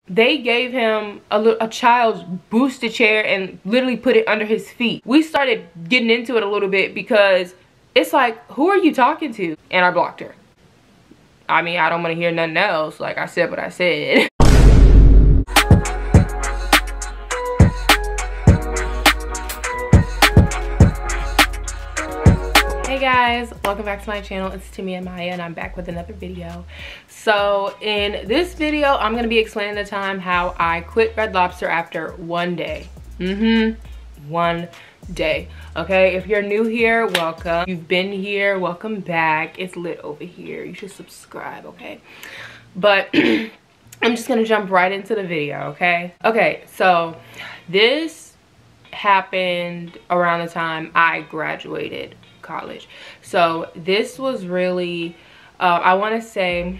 They gave him a child's boosted chair and literally put it under his feet. We started getting into it a little bit because it's like, who are you talking to? And I blocked her. I mean, I don't want to hear nothing else. Like, I said what I said. Hey guys, welcome back to my channel. It's Mayamiiaa and I'm back with another video. So in this video, I'm going to be explaining the time how I quit Red Lobster after one day. One day. Okay, if you're new here, welcome. You've been here, welcome back. It's lit over here. You should subscribe, okay? But I'm just going to jump right into the video, okay? Okay, so this happened around the time I graduated college. So this was really I want to say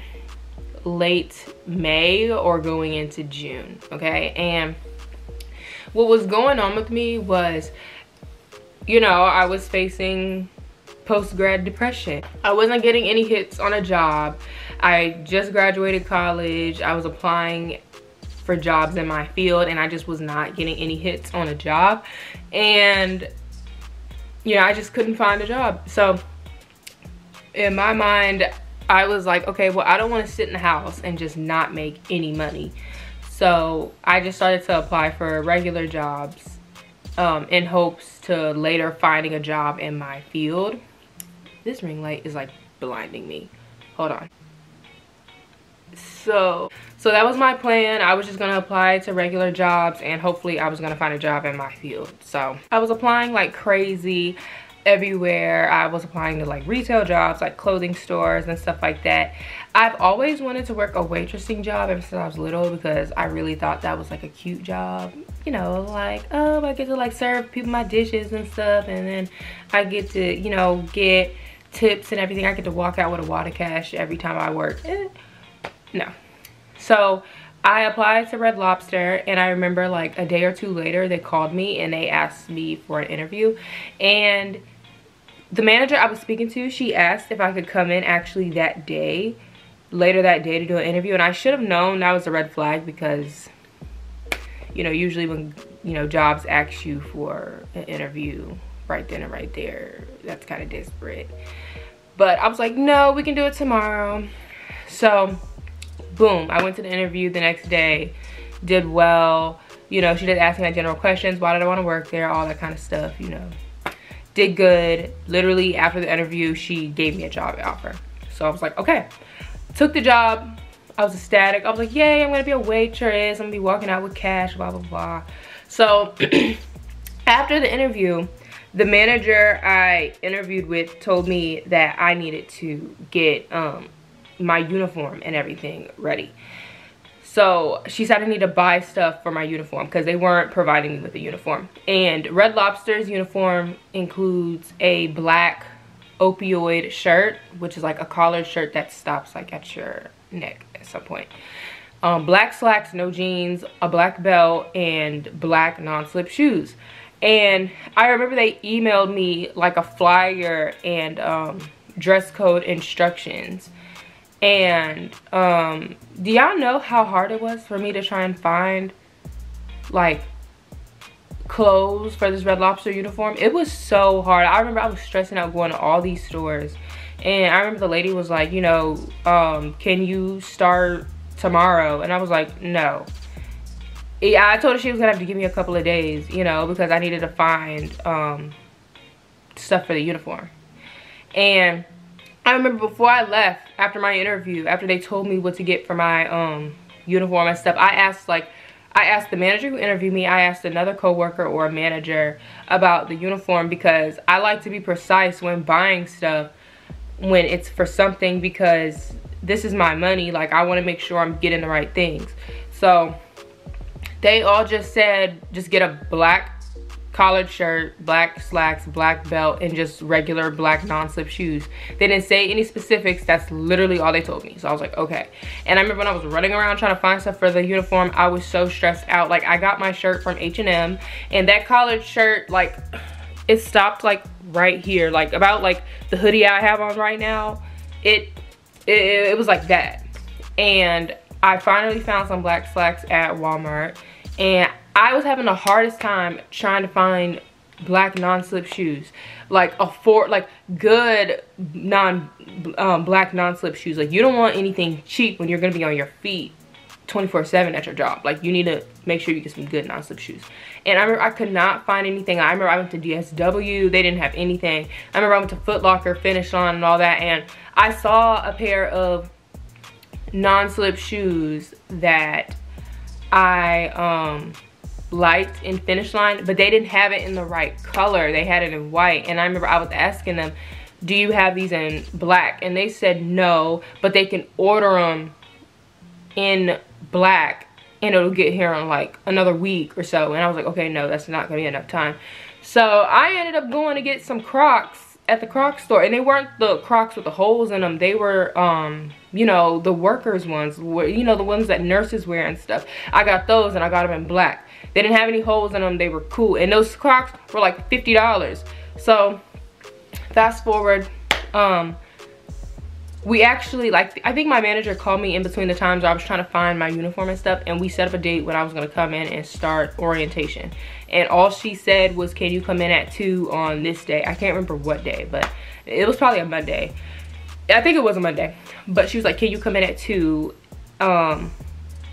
late May or going into June, okay? And what was going on with me was, you know, I was facing post-grad depression. I wasn't getting any hits on a job. I just graduated college. I was applying for jobs in my field and I just was not getting any hits on a job. And you know, I just couldn't find a job. So in my mind, I was like, okay, well, I don't want to sit in the house and just not make any money. So I just started to apply for regular jobs in hopes to later finding a job in my field. This ring light is like blinding me. Hold on. So that was my plan. I was just gonna apply to regular jobs and hopefully I was gonna find a job in my field. So I was applying like crazy everywhere. I was applying to like retail jobs, like clothing stores and stuff like that. I've always wanted to work a waitressing job ever since I was little because I really thought that was like a cute job. You know, like, oh, I get to like serve people my dishes and stuff, and then I get to, you know, get tips and everything. I get to walk out with a water cash every time I work. No. So I applied to Red Lobster and I remember like a day or two later they called me and they asked me for an interview, and the manager I was speaking to, she asked if I could come in actually that day, later that day, to do an interview. And I should have known that was a red flag because, you know, usually when, you know, jobs ask you for an interview right then and right there, that's kind of desperate. But I was like, no, we can do it tomorrow. So boom, I went to the interview the next day, did well. You know, she did ask me my general questions. Why did I want to work there? All that kind of stuff, you know. Did good. Literally after the interview, she gave me a job offer. So I was like, okay. Took the job. I was ecstatic. I was like, yay, I'm going to be a waitress. I'm going to be walking out with cash, blah, blah, blah. So after the interview, the manager I interviewed with told me that I needed to get my uniform and everything ready. So she said I need to buy stuff for my uniform because they weren't providing me with a uniform. And Red Lobster's uniform includes a black opioid shirt, which is like a collared shirt that stops like at your neck at some point. Black slacks, no jeans, a black belt, and black non-slip shoes. And I remember they emailed me like a flyer and dress code instructions. And do y'all know how hard it was for me to try and find like clothes for this Red Lobster uniform? It was so hard. I remember I was stressing out going to all these stores, and I remember the lady was like, you know, can you start tomorrow? And I was like, no. Yeah, I told her she was gonna have to give me a couple of days, you know, because I needed to find stuff for the uniform. And I remember before I left, after my interview, after they told me what to get for my uniform and stuff, I asked the manager who interviewed me, I asked another coworker or a manager about the uniform because I like to be precise when buying stuff when it's for something, because this is my money. Like, I want to make sure I'm getting the right things. So they all just said, just get a black collared shirt, black slacks, black belt, and just regular black non-slip shoes. They didn't say any specifics. That's literally all they told me. So I was like, okay. And I remember when I was running around trying to find stuff for the uniform, I was so stressed out. Like, I got my shirt from H&M, and that collared shirt, like, it stopped like right here, like about like the hoodie I have on right now. It was like that. And I finally found some black slacks at Walmart, and I was having the hardest time trying to find black non-slip shoes, like good black non-slip shoes. Like, you don't want anything cheap when you're gonna be on your feet 24/7 at your job. Like, you need to make sure you get some good non-slip shoes. And I remember I could not find anything. I remember I went to DSW, they didn't have anything. I remember I went to Foot Locker, Finish Line, and all that, and I saw a pair of non-slip shoes that I liked in Finish Line, but they didn't have it in the right color. They had it in white. And I remember I was asking them, do you have these in black? And they said no, but they can order them in black and it'll get here in like another week or so. And I was like, okay, no, that's not gonna be enough time. So I ended up going to get some Crocs at the Crocs store, and they weren't the Crocs with the holes in them. They were you know, the workers ones, you know, the ones that nurses wear and stuff. I got those, and I got them in black. They didn't have any holes in them. They were cool, and those Crocs were like $50. So fast forward, we actually, like, I think my manager called me in between the times I was trying to find my uniform and stuff, and we set up a date when I was gonna come in and start orientation. And all she said was, can you come in at 2 on this day? I can't remember what day, but it was probably a Monday. I think it was a Monday. But she was like, can you come in at 2 on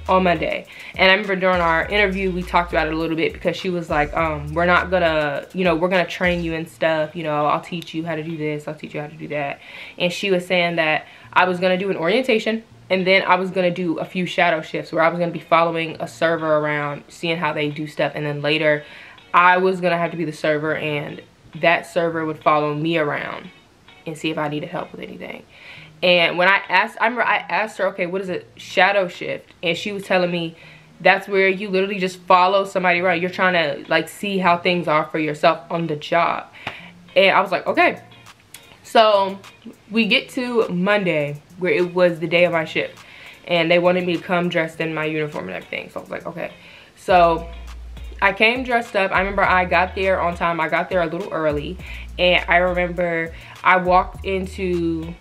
Monday? And I remember during our interview, we talked about it a little bit, because she was like, we're not gonna, you know, we're gonna train you and stuff. You know, I'll teach you how to do this, I'll teach you how to do that. And she was saying that I was gonna do an orientation, and then I was gonna do a few shadow shifts where I was gonna be following a server around, seeing how they do stuff. And then later, I was gonna have to be the server, and that server would follow me around and see if I needed help with anything. And when I remember I asked her, okay, what is a shadow shift? And she was telling me that's where you literally just follow somebody around. You're trying to like see how things are for yourself on the job. And I was like, okay. So we get to Monday, where it was the day of my shift, and they wanted me to come dressed in my uniform and everything. So I was like, okay. So I came dressed up. I remember I got there on time. I got there a little early, and I remember I walked into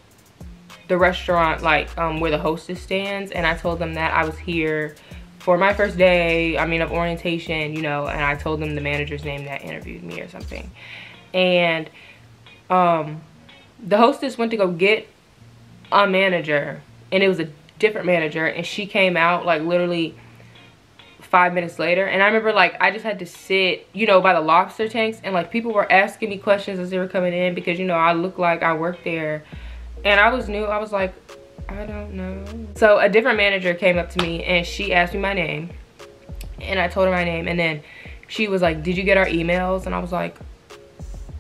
the restaurant, like where the hostess stands, and I told them that I was here for my first day, of orientation, you know, and I told them the manager's name that interviewed me or something. And the hostess went to go get a manager, and it was a different manager, and she came out like literally 5 minutes later. And I remember, like, I just had to sit, you know, by the lobster tanks, and like people were asking me questions as they were coming in, because, you know, I looked like I worked there, and I was new. I was like, I don't know. So a different manager came up to me, and she asked me my name, and I told her my name, and then she was like, did you get our emails? And I was like,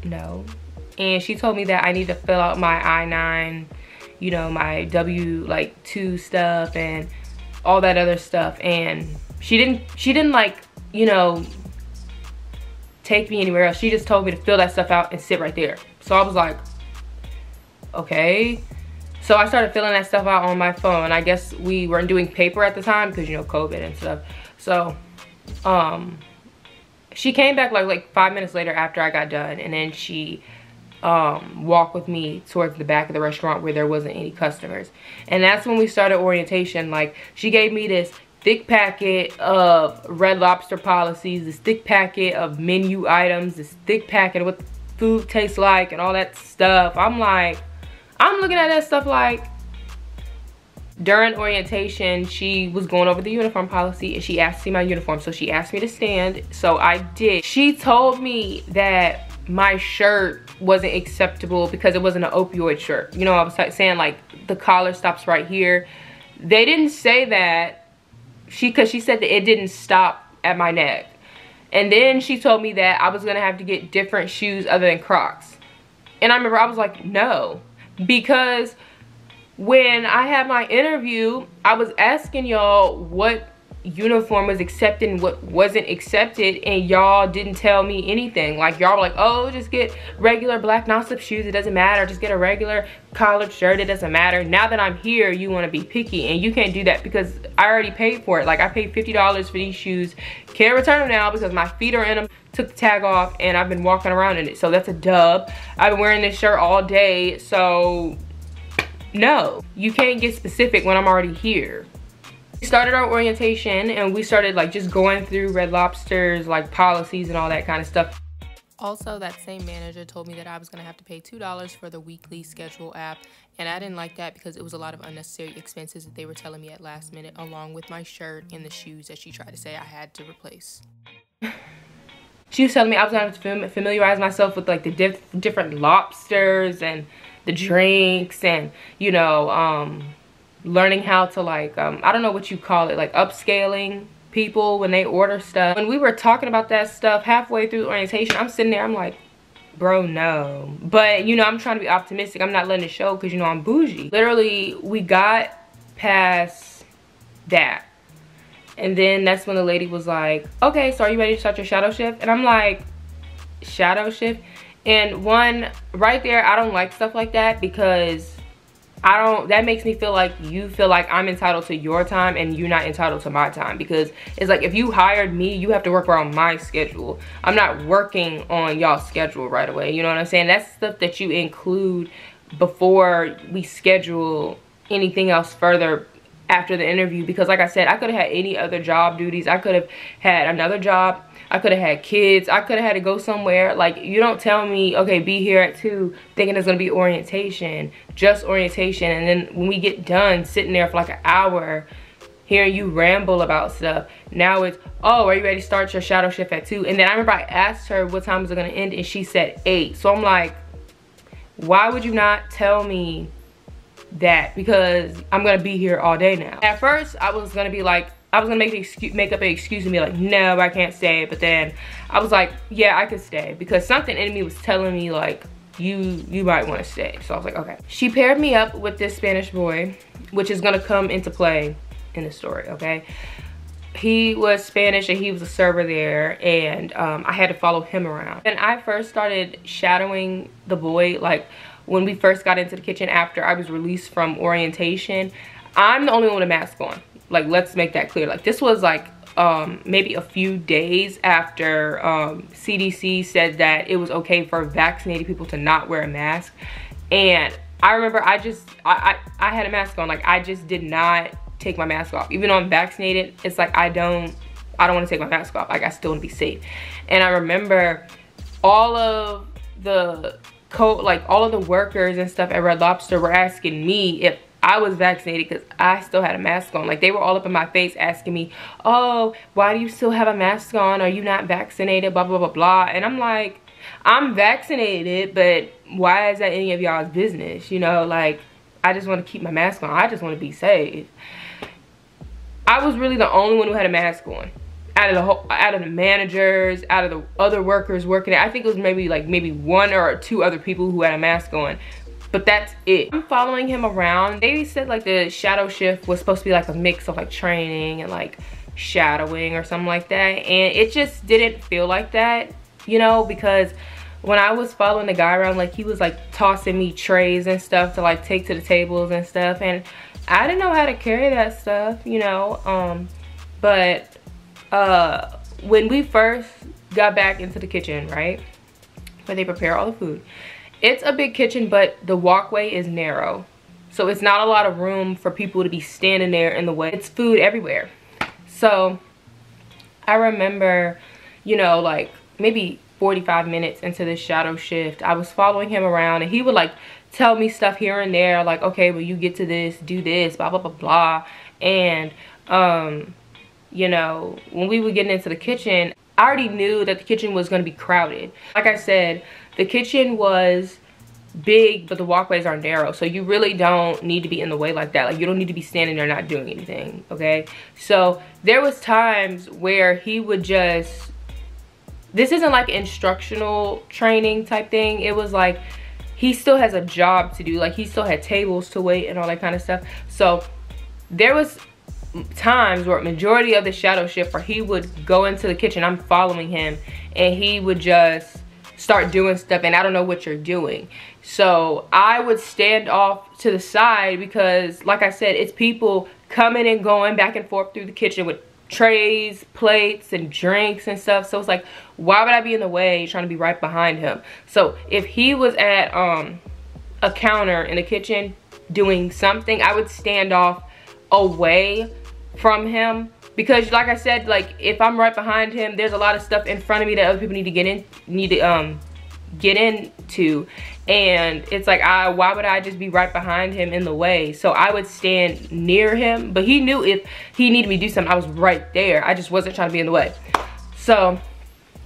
no. And she told me that I need to fill out my I-9, you know, my W-2 stuff and all that other stuff. And she didn't like, you know, take me anywhere else. She just told me to fill that stuff out and sit right there. So I was like, okay. So I started filling that stuff out on my phone. I guess we weren't doing paper at the time because, you know, COVID and stuff. So she came back like 5 minutes later after I got done, and then she walked with me towards the back of the restaurant where there wasn't any customers. And that's when we started orientation. Like, she gave me this thick packet of Red Lobster policies, this thick packet of menu items, this thick packet of what the food tastes like and all that stuff. I'm looking at that stuff like, during orientation, she was going over the uniform policy, and she asked to see my uniform. So she asked me to stand, so I did. She told me that my shirt wasn't acceptable because it wasn't an opioid shirt. You know, I was saying like the collar stops right here. They didn't say that, because she said that it didn't stop at my neck. And then she told me that I was gonna have to get different shoes other than Crocs. And I remember I was like, no, because when I had my interview, I was asking y'all what uniform was accepted and what wasn't accepted, and y'all didn't tell me anything. Like, y'all were like, oh, just get regular black non-slip shoes, it doesn't matter. Just get a regular collared shirt, it doesn't matter. Now that I'm here, you want to be picky, and you can't do that because I already paid for it. Like, I paid $50 for these shoes. Can't return them now because my feet are in them. Took the tag off, and I've been walking around in it, so that's a dub. I've been wearing this shirt all day, so no, you can't get specific when I'm already here. We started our orientation and we started like just going through Red Lobster's like policies and all that kind of stuff. Also, that same manager told me that I was going to have to pay $2 for the weekly schedule app, and I didn't like that because it was a lot of unnecessary expenses that they were telling me at last minute, along with my shirt and the shoes that she tried to say I had to replace. She was telling me I was going to have to familiarize myself with like the different lobsters and the drinks and, you know, learning how to like, I don't know what you call it, like upscaling people when they order stuff. When we were talking about that stuff halfway through orientation, I'm sitting there, I'm like, bro, no. But, you know, I'm trying to be optimistic. I'm not letting it show because, you know, I'm bougie. Literally, we got past that. And then that's when the lady was like, okay, so are you ready to start your shadow shift? And I'm like, shadow shift? And one, right there, I don't like stuff like that because that makes me feel like you feel like I'm entitled to your time and you're not entitled to my time, because it's like if you hired me, you have to work around my schedule. I'm not working on y'all's schedule right away. You know what I'm saying? That's stuff that you include before we schedule anything else further after the interview, because like I said, I could have had any other job duties. I could have had another job. I could have had kids. I could have had to go somewhere. Like, you don't tell me, okay, be here at 2 thinking it's going to be orientation, just orientation. And then when we get done sitting there for like an hour, hearing you ramble about stuff, now it's, oh, are you ready to start your shadow shift at 2? And then I remember I asked her what time was it going to end, and she said 8. So I'm like, why would you not tell me that? Because I'm going to be here all day now. At first, I was going to be like, I was gonna make up an excuse and be like, no, I can't stay. But then I was like, yeah, I could stay, because something in me was telling me like, you might want to stay. So I was like, okay. She paired me up with this Spanish boy, which is gonna come into play in the story, okay? He was Spanish and he was a server there, and I had to follow him around. And I first started shadowing the boy, like when we first got into the kitchen after I was released from orientation. I'm the only one with a mask on. Like, let's make that clear. Like, this was like maybe a few days after CDC said that it was okay for vaccinated people to not wear a mask. And I remember I had a mask on. Like, I just did not take my mask off. Even though I'm vaccinated, it's like I don't want to take my mask off. Like, I still want to be safe. And I remember all of the all of the workers and stuff at Red Lobster were asking me if I was vaccinated, because I still had a mask on. Like, they were all up in my face asking me, oh, why do you still have a mask on? Are you not vaccinated? Blah, blah, blah, blah. And I'm like, I'm vaccinated, but why is that any of y'all's business? You know, like, I just want to keep my mask on. I just want to be safe. I was really the only one who had a mask on. Out of the managers, out of the other workers working there. I think it was maybe 1 or 2 other people who had a mask on. But that's it. I'm following him around. They said like the shadow shift was supposed to be like a mix of like training and like shadowing or something like that. And it just didn't feel like that, you know, because when I was following the guy around, like he was like tossing me trays and stuff to like take to the tables and stuff. And I didn't know how to carry that stuff, you know. But when we first got back into the kitchen, right, where they prepare all the food, it's a big kitchen, but the walkway is narrow. So it's not a lot of room for people to be standing there in the way. It's food everywhere. So I remember, you know, like maybe 45 minutes into this shadow shift, I was following him around, and he would like tell me stuff here and there, like, okay, well, you get to this, do this, blah, blah, blah, blah. And, you know, when we were getting into the kitchen, I already knew that the kitchen was going to be crowded. Like I said, the kitchen was big, but the walkways are narrow. So you really don't need to be in the way like that. Like, you don't need to be standing there not doing anything, okay? So there was times where he would just, this isn't like instructional training type thing. It was like, he still has a job to do. Like, he still had tables to wait and all that kind of stuff. So there was times where majority of the shadow shift where he would go into the kitchen, I'm following him, and he would just start doing stuff, and I don't know what you're doing. So I would stand off to the side because, like I said, it's people coming and going back and forth through the kitchen with trays, plates, and drinks and stuff. So it's like, why would I be in the way trying to be right behind him? So if he was at a counter in the kitchen doing something, I would stand off away from him, because like I said, like if I'm right behind him, there's a lot of stuff in front of me that other people need to get into, and it's like, why would I just be right behind him in the way? So I would stand near him, but he knew if he needed me to do something, I was right there. I just wasn't trying to be in the way. So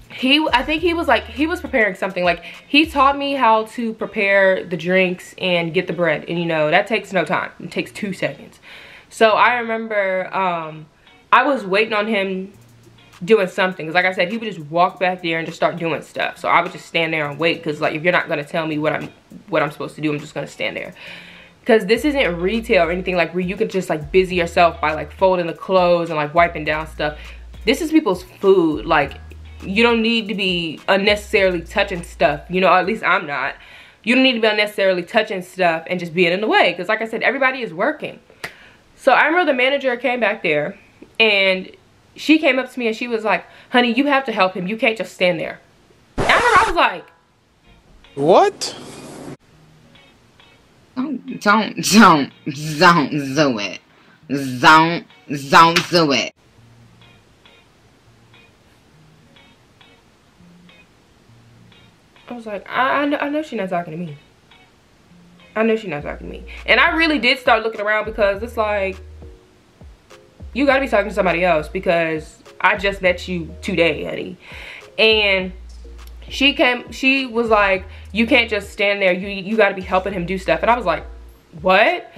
I think he was preparing something. Like, he taught me how to prepare the drinks and get the bread, and you know, that takes no time. It takes 2 seconds. So I remember I was waiting on him doing something, because like I said, he would just walk back there and just start doing stuff. So I would just stand there and wait, because like, if you're not going to tell me what I'm supposed to do, I'm just going to stand there. Because this isn't retail or anything like where you can just like busy yourself by like folding the clothes and like wiping down stuff. This is people's food. Like, you don't need to be unnecessarily touching stuff, you know, or at least I'm not. You don't need to be unnecessarily touching stuff and just being in the way, because like I said, everybody is working. So I remember the manager came back there, and she came up to me and she was like, honey, you have to help him. You can't just stand there. And I was like, what? Don't do it. Don't do it. I was like, I know she's not talking to me. I know she's not talking to me. And I really did start looking around, because it's like, you gotta be talking to somebody else, because I just met you today, honey. And she was like, you can't just stand there. You gotta be helping him do stuff. And I was like, what?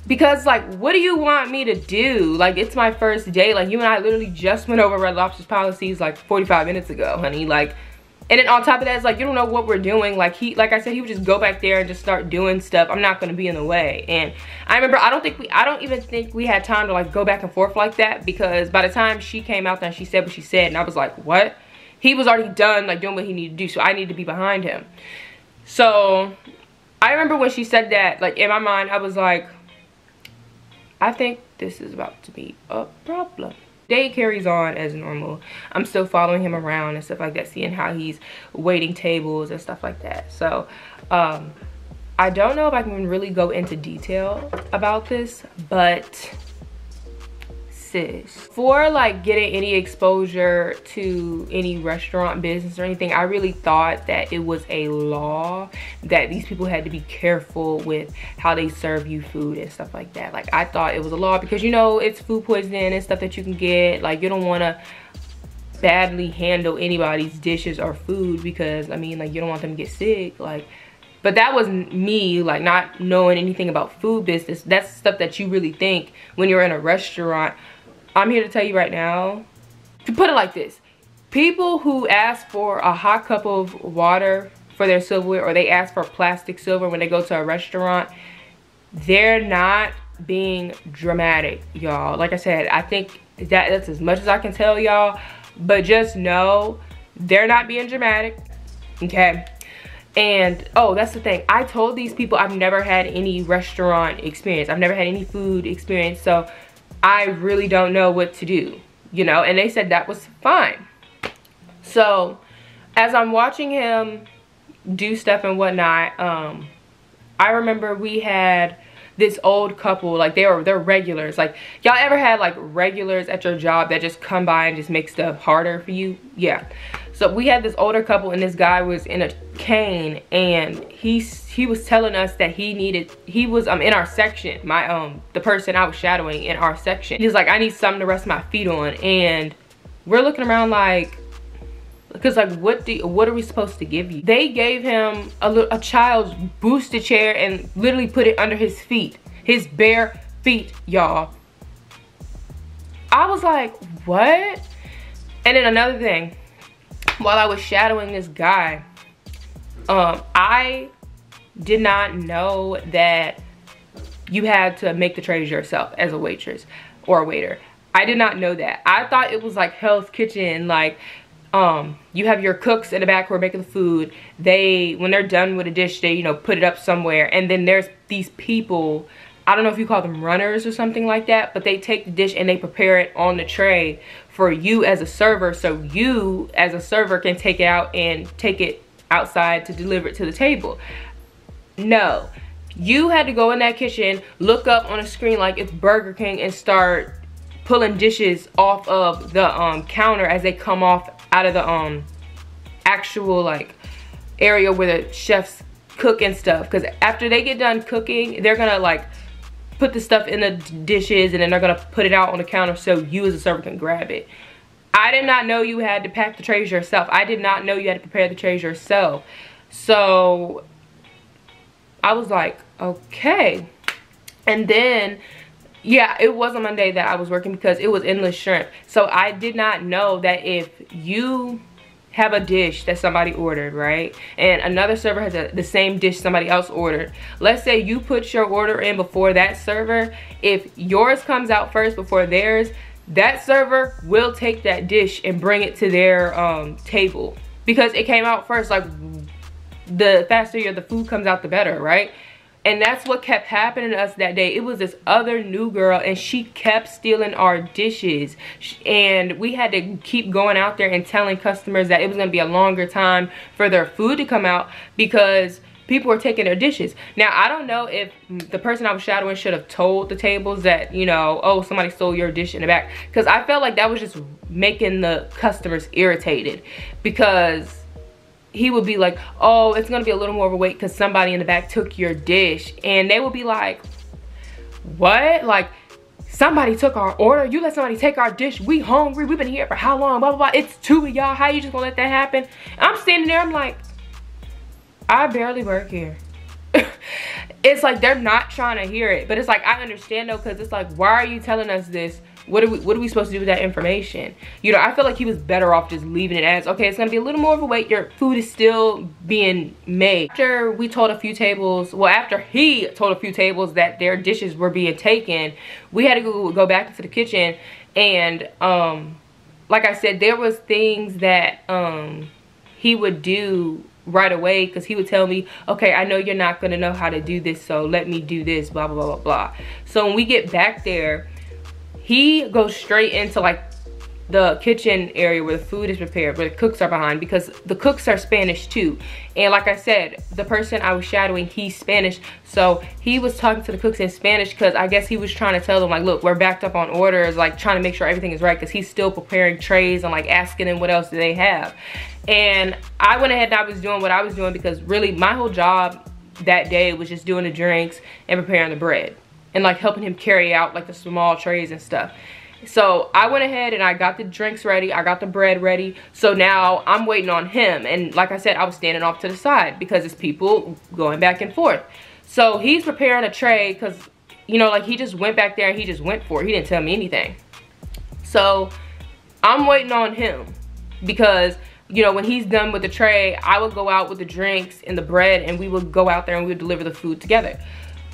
Because like, what do you want me to do? Like, it's my first day. Like, you and I literally just went over Red Lobster's policies like 45 minutes ago, honey. Like, and then on top of that, it's like, you don't know what we're doing. Like, like I said, he would just go back there and just start doing stuff. I'm not gonna be in the way. And I remember, I don't even think we had time to like go back and forth like that, because by the time she came out there and she said what she said, and I was like, what? He was already done like doing what he needed to do, so I need to be behind him. So I remember when she said that, like in my mind, I was like, I think this is about to be a problem. Day carries on as normal. I'm still following him around and stuff like that, seeing how he's waiting tables and stuff like that. So I don't know if I can really go into detail about this, but sis, for like getting any exposure to any restaurant business or anything, I really thought that it was a law that these people had to be careful with how they serve you food and stuff like that. Like, I thought it was a law, because you know, it's food poisoning and stuff that you can get. Like, you don't want to badly handle anybody's dishes or food, because I mean, like, you don't want them to get sick. Like, but that was me, like, not knowing anything about food business. That's stuff that you really think when you're in a restaurant. I'm here to tell you right now, to put it like this, people who ask for a hot cup of water for their silverware, or they ask for plastic silver when they go to a restaurant, they're not being dramatic, y'all. Like I said, I think that's as much as I can tell y'all, but just know they're not being dramatic, okay? And oh, that's the thing, I told these people I've never had any restaurant experience. I've never had any food experience, so I really don't know what to do, you know? And they said that was fine. So as I'm watching him do stuff and whatnot, I remember we had this old couple, like they're regulars. Like, y'all ever had like regulars at your job that just come by and just make stuff harder for you? Yeah. So we had this older couple, and this guy was in a cane, and he was telling us that he was in our section, the person I was shadowing in our section. He's like, I need something to rest my feet on. And we're looking around like, because like, what are we supposed to give you? They gave him a child's boosted chair and literally put it under his feet, his bare feet, y'all. I was like, what? And then another thing, while I was shadowing this guy, I did not know that you had to make the trays yourself as a waitress or a waiter. I did not know that. I thought it was like Hell's Kitchen, like you have your cooks in the back who are making the food. When they're done with a dish, they, you know, put it up somewhere, and then there's these people, I don't know if you call them runners or something like that, but they take the dish and they prepare it on the tray for you as a server, so you as a server can take it out and take it outside to deliver it to the table. No, you had to go in that kitchen, look up on a screen like it's Burger King, and start pulling dishes off of the counter as they come off out of the actual like area where the chefs cook and stuff. Because after they get done cooking, they're gonna like put the stuff in the dishes and then they're gonna put it out on the counter so you as a server can grab it. I did not know you had to pack the trays yourself. I did not know you had to prepare the trays yourself. So I was like, okay. And then, yeah, it was a Monday that I was working because it was endless shrimp. So I did not know that if you have a dish that somebody ordered, right, and another server has the same dish somebody else ordered, let's say you put your order in before that server, if yours comes out first before theirs, that server will take that dish and bring it to their table because it came out first. Like, the faster the food comes out, the better, right? And that's what kept happening to us that day. It was this other new girl and she kept stealing our dishes. And we had to keep going out there and telling customers that it was going to be a longer time for their food to come out because people were taking their dishes. Now, I don't know if the person I was shadowing should have told the tables that, you know, oh, somebody stole your dish in the back. Because I felt like that was just making the customers irritated. Because he would be like, oh, it's gonna be a little more of a wait because somebody in the back took your dish. And they would be like, what? Like, somebody took our order? You let somebody take our dish? We hungry? We've been here for how long? Blah, blah, blah. It's 2 of y'all. How you just gonna let that happen? And I'm standing there, I'm like, I barely work here. It's like they're not trying to hear it. But it's like, I understand though, because it's like, why are you telling us this? What are we supposed to do with that information? You know, I feel like he was better off just leaving it as, okay, it's gonna be a little more of a wait. Your food is still being made. After we told a few tables, well, after he told a few tables that their dishes were being taken, we had to go back into the kitchen. And like I said, there was things that he would do right away because he would tell me, okay, I know you're not gonna know how to do this, so let me do this, blah, blah, blah, blah, blah. So when we get back there, he goes straight into like the kitchen area where the food is prepared, where the cooks are behind, because the cooks are Spanish too. And like I said, the person I was shadowing, he's Spanish. So he was talking to the cooks in Spanish because I guess he was trying to tell them like, look, we're backed up on orders, like trying to make sure everything is right because he's still preparing trays and like asking them what else do they have. And I went ahead and I was doing what I was doing because really my whole job that day was just doing the drinks and preparing the bread. And like helping him carry out like the small trays and stuff. So I went ahead and I got the drinks ready. I got the bread ready. So now I'm waiting on him. And like I said, I was standing off to the side because it's people going back and forth. So he's preparing a tray because, you know, like he just went back there and he just went for it. He didn't tell me anything. So I'm waiting on him because, you know, when he's done with the tray, I would go out with the drinks and the bread and we would go out there and we would deliver the food together.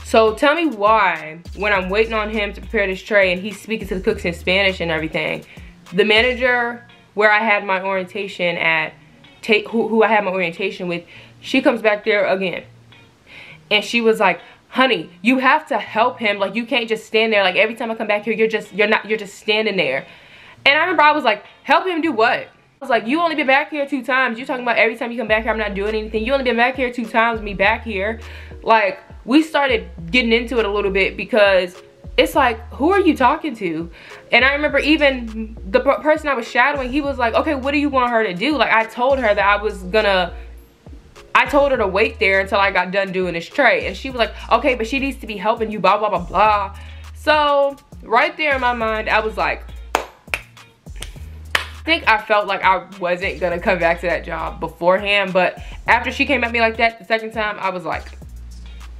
So tell me why, when I'm waiting on him to prepare this tray and he's speaking to the cooks in Spanish and everything, the manager where I had my orientation at, who I had my orientation with, she comes back there again. And she was like, honey, you have to help him. Like, you can't just stand there. Like, every time I come back here, you're just standing there. And I remember I was like, help him do what? I was like, you only been back here 2 times. You talking about every time you come back here, I'm not doing anything. You only been back here 2 times, me back here. Like, we started getting into it a little bit because it's like, who are you talking to? And I remember even the person I was shadowing, he was like, okay, what do you want her to do? Like, I told her that I told her to wait there until I got done doing this tray. And she was like, okay, but she needs to be helping you, blah, blah, blah, blah. So right there in my mind, I was like, I think I felt like I wasn't gonna come back to that job beforehand. But after she came at me like that the second time, I was like,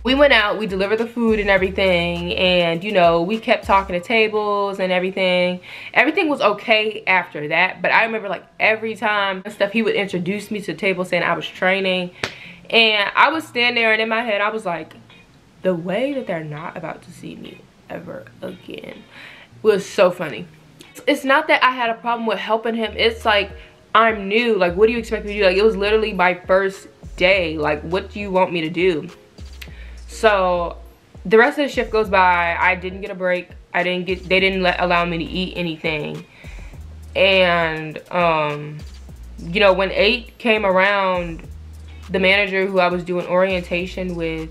we went out, we delivered the food and everything, and you know, we kept talking to tables and everything. Everything was okay after that, but I remember like every time and stuff, he would introduce me to the table saying I was training, and I would stand there and in my head I was like, the way that they're not about to see me ever again was so funny. It's not that I had a problem with helping him, it's like, I'm new, like what do you expect me to do? Like, it was literally my first day, like what do you want me to do? So the rest of the shift goes by. I didn't get a break. They didn't allow me to eat anything. And you know, when 8 came around, the manager who I was doing orientation with,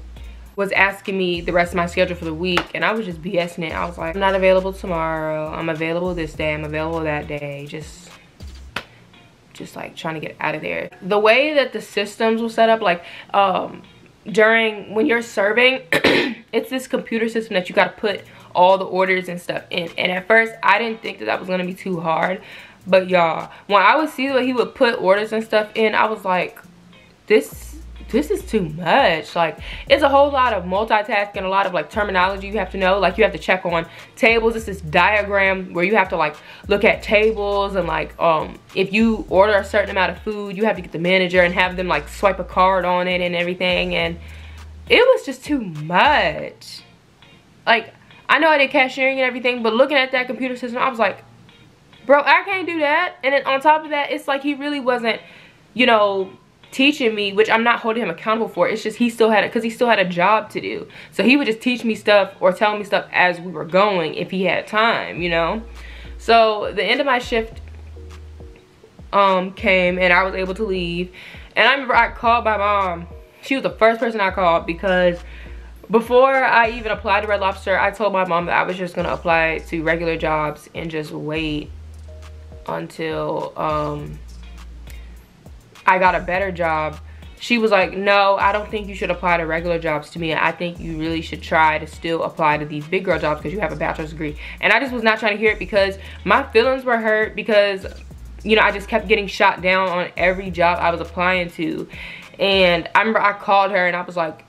was asking me the rest of my schedule for the week, and I was just BSing it. I was like, I'm not available tomorrow, I'm available this day, I'm available that day. Just like trying to get out of there. The way that the systems were set up, like when you're serving, it's this computer system that you got to put all the orders and stuff in. And at first I didn't think that was gonna be too hard, but y'all, when I would see that he would put orders and stuff in, I was like, this is too much. Like, it's a whole lot of multitasking, a lot of like terminology you have to know. Like, you have to check on tables. It's this diagram where you have to like look at tables, and like if you order a certain amount of food, you have to get the manager and have them like swipe a card on it and everything. And it was just too much. Like, I know I did cashiering and everything, but looking at that computer system, I was like, bro, I can't do that. And then on top of that, it's like he really wasn't, you know, teaching me, which I'm not holding him accountable for. It's just he still had a job to do. So he would just teach me stuff or tell me stuff as we were going if he had time, you know. So the end of my shift came, and I was able to leave. And I remember I called my mom. She was the first person I called, because before I even applied to Red Lobster, I told my mom that I was just gonna apply to regular jobs and just wait until I got a better job. She was like, no, I don't think you should apply to regular jobs to me. I think you really should try to still apply to these big girl jobs because you have a bachelor's degree. And I just was not trying to hear it, because my feelings were hurt, because, you know, I just kept getting shot down on every job I was applying to. And I remember I called her and I was like,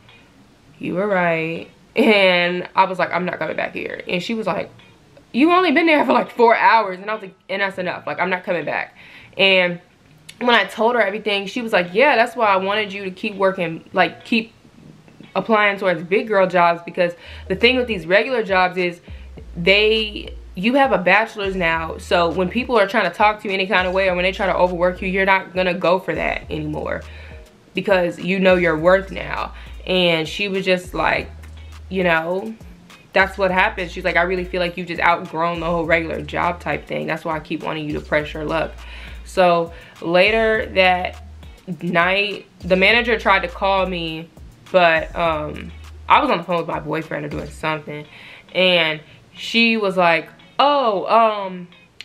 you were right. And I was like, I'm not coming back here. And she was like, you only been there for like 4 hours. And I was like, and that's enough. Like, I'm not coming back. And when I told her everything, she was like, yeah, that's why I wanted you to keep working, like keep applying towards big girl jobs, because the thing with these regular jobs is you have a bachelor's now, so when people are trying to talk to you any kind of way, or when they try to overwork you, you're not gonna go for that anymore, because you know your worth now. And she was just like, you know, that's what happens. She's like, I really feel like you've just outgrown the whole regular job type thing. That's why I keep wanting you to press your luck. So later that night, the manager tried to call me, but I was on the phone with my boyfriend or doing something, and she was like, oh,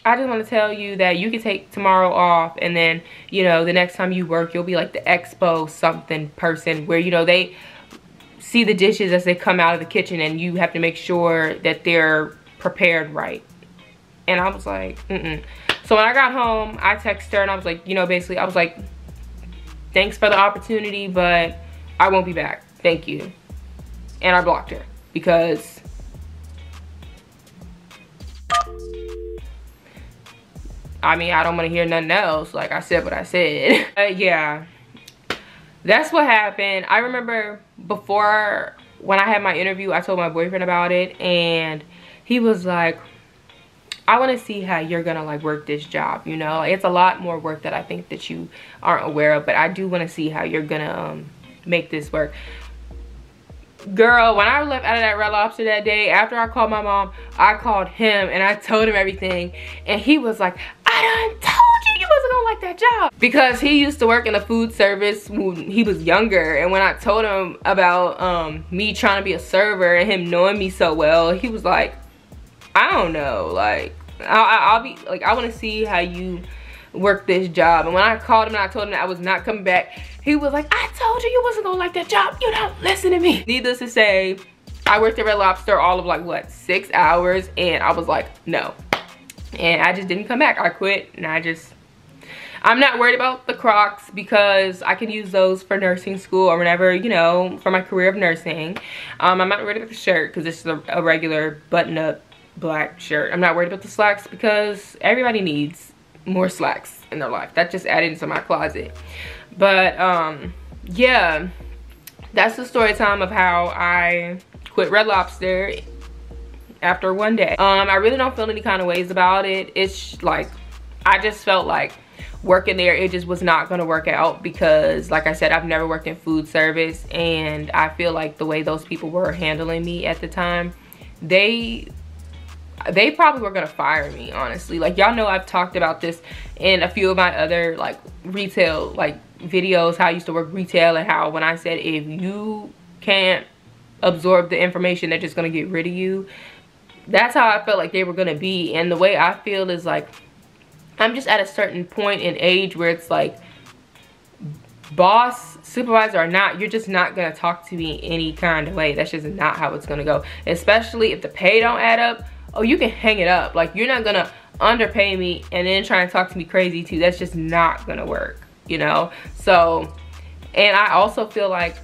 I just want to tell you that you can take tomorrow off, and then, you know, the next time you work, you'll be like the expo something person, where, you know, they see the dishes as they come out of the kitchen, and you have to make sure that they're prepared right. And I was like, So when I got home, I texted her and I was like, you know, basically I was like, thanks for the opportunity, but I won't be back. Thank you. And I blocked her, because I mean, I don't want to hear nothing else. Like, I said what I said. Yeah, that's what happened. I remember before, when I had my interview, I told my boyfriend about it, and he was like, I want to see how you're gonna like work this job, you know. It's a lot more work that I think that you aren't aware of, but I do want to see how you're gonna make this work. Girl, when I left out of that Red Lobster that day, after I called my mom, I called him and I told him everything, and he was like, I done told you wasn't gonna like that job, because he used to work in the food service when he was younger. And when I told him about me trying to be a server and him knowing me so well, he was like, I don't know, like I'll be like, I want to see how you work this job. And when I called him and I told him that I was not coming back, he was like, I told you wasn't gonna like that job, you don't listen to me. Needless to say, I worked at Red Lobster all of like what, 6 hours, and I was like, no. And I just didn't come back. I quit, and I'm not worried about the Crocs, because I can use those for nursing school or whatever, you know, for my career of nursing. I'm not worried about the shirt, because this is a regular button-up black shirt. I'm not worried about the slacks, because everybody needs more slacks in their life. That just added into my closet. But yeah, that's the story time of how I quit Red Lobster after one day. I really don't feel any kind of ways about it. It's like, I just felt like working there, it just was not going to work out, because like I said, I've never worked in food service, and I feel like the way those people were handling me at the time, they probably were gonna fire me, honestly. Like, y'all know I've talked about this in a few of my other like retail like videos, how I used to work retail, and how when I said, if you can't absorb the information. They're just gonna get rid of you. That's how I felt like they were gonna be. And the way I feel is like, I'm just at a certain point in age where it's like, boss, supervisor or not, you're just not gonna talk to me any kind of way. That's just not how it's gonna go. Especially if the pay don't add up. Oh, you can hang it up. Like, you're not gonna underpay me and then try and talk to me crazy too. That's just not gonna work, you know? So, and I also feel like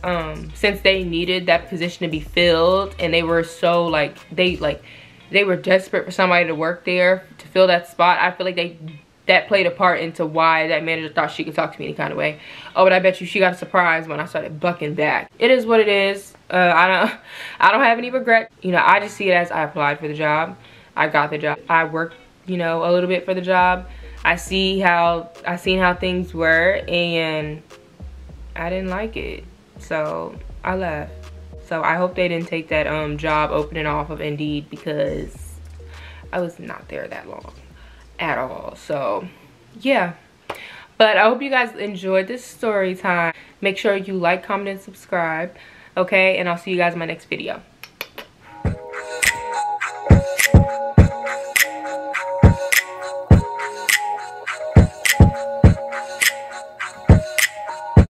since they needed that position to be filled, and they were so like they were desperate for somebody to work there to fill that spot, I feel like that played a part into why that manager thought she could talk to me any kind of way. Oh, but I bet you she got a surprise when I started bucking back. It is what it is. I don't have any regret. You know, I just see it as I applied for the job. I got the job. I worked, you know, a little bit for the job. I seen how things were, and I didn't like it. So I left. So I hope they didn't take that job opening off of Indeed, because I was not there that long at all. So yeah, but I hope you guys enjoyed this story time. Make sure you like, comment, and subscribe, okay? And I'll see you guys in my next video.